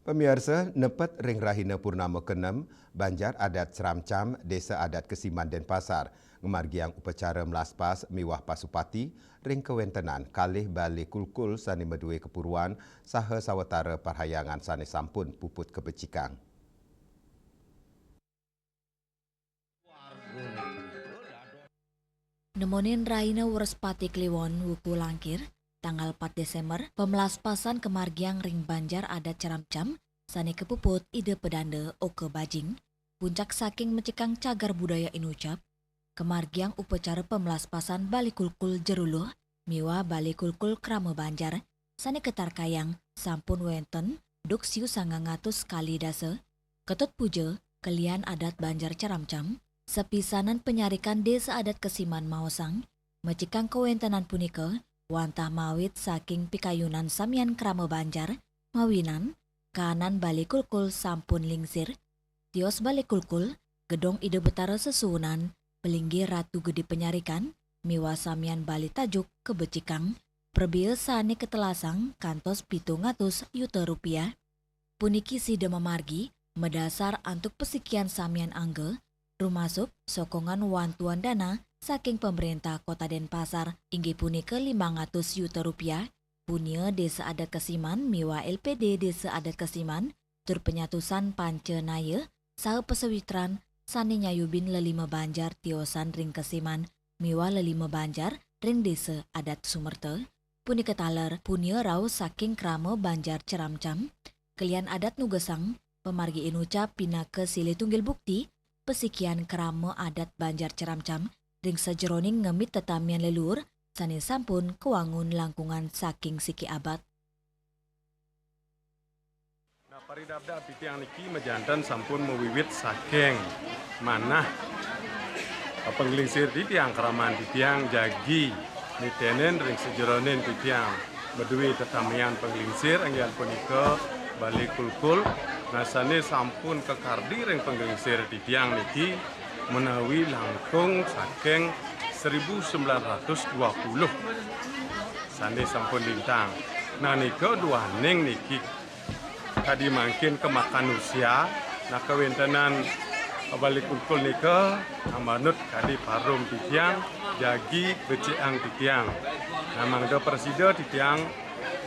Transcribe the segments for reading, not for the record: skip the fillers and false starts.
Pemirsa, nepet ring rahina purnama ke-6, Banjar Adat Ceramcam, Desa Adat Kesiman Denpasar, ngemargiang upacara melaspas miwah pasupati, ring kewentenan kalih balik kulkul sani medue kepuruan, saha sawatara parhayangan sani sampun puput kebecikang. Nemonin Raina Wurespati Kliwon Wuku Langkir, tanggal 4 Desember, pemelaspasan kemargiang ring Banjar Adat Ceramcam, sani kepuput ide pedanda oke bajing, puncak saking mencekang cagar budaya inucap, kemargiang upacara pemelaspasan balikulkul jeruluh, miwa balikulkul krama Banjar, sani ketar kayang, sampun wenten, duk siu 900 kali dase, ketut puja, kelian adat Banjar Ceramcam, sepisanan penyarikan Desa Adat Kesiman Maosang, mecikang kewentenan punika, wantah mawit saking pikayunan samian krama Banjar, mawinan, kanan balikulkul sampun lingsir, tios balikulkul, gedong ide betara sesuunan, pelinggi ratu gede penyarikan, miwa samian bali tajuk kebecikang, perbiel sani ketelasang kantos 700 juta rupiah, puniki sida memargi, medasar antuk pesikian samian angge, rumasuk sokongan wantuan dana saking pemerintah Kota Denpasar inggih punika 500 juta rupiah, punya Desa Adat Kesiman miwa LPD Desa Adat Kesiman, tur penyatusan Pancenaya, saha pesewitran sani nyayubin lelima Banjar tiosan ring Kesiman, miwa lelima Banjar ring Desa Adat Sumerte, punika taler punya rau saking krama Banjar Ceramcam, kelian adat nugesang, pemargi inucap pinake silih tunggil bukti, pesikian krama adat Banjar Ceramcam, ring sejeroning ngemit tetamian leluhur, sani sampun kewangun langkungan saking siki abad. Nah, paridabda pitiang niki mejantan sampun mewiwit saking manah penglingsir titiang keraman titiang jagi mitenen ring sejeroning titiang medui tetamian penglingsir anggian punika balik kulkul. Nasane sampun kekardi ring penglingsir titiang niki menawi langkung saking 1920 sane sampun lintang. Nah nika duaning niki kadi mangkin kemakan usia, nah kewentenan balik kulkul nika amanut kadi parum titiang jagi beciang titiang. Nah mangda presida titiang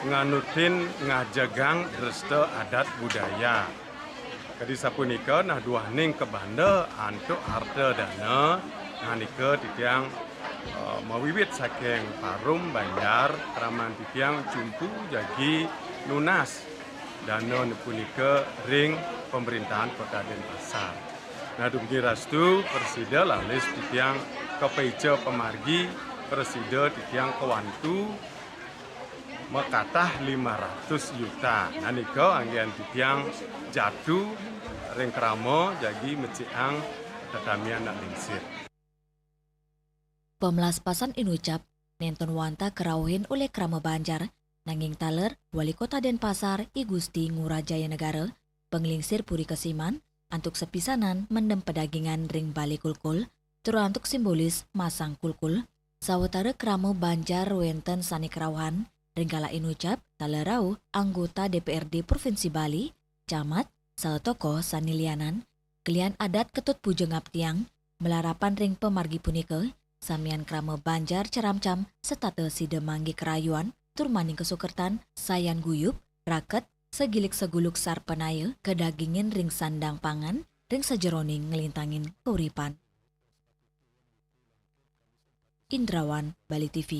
nganutin ngajagang resto adat budaya. Kadi sapunika nah duaning kebanda antuk harta dana, nah nika titiang mawiwit saking parum Banjar kraman titiang cumpu jagi nunas dana punika ring pemerintahan Kota Denpasar. Nah dumugi rastu presida lalis titiang kepeja pemargi presida titiang kewantu mekatah 500 juta. Nah nika anggian titiang jadu ring krama jagi meciang tetamian nak lingsir. Pemelaspasan inucap, nenten wanta kerauhin oleh krama Banjar, nanging taler Wali Kota Denpasar I Gusti Ngurajaya Negara, penglingsir Puri Kesiman, antuk sepisanan mendem pedagingan ring balik kulkul, tur antuk simbolis masang kulkul, sawetara krama Banjar wenten sani kerauhan, ringgala inucap talerau anggota DPRD Provinsi Bali, camat, salah tokoh sanilianan, kelian adat ketut pujeng tiang, melarapan ring pemargi punika, samian krama Banjar Ceramcam, setate sida manggi kerayuan, turmaning kesukertan, sayan guyup, raket, segilik seguluk sarpenaya, kedagingin ring sandang pangan, ring sejeroning ngelintangin keuripan. Indrawan, Bali TV.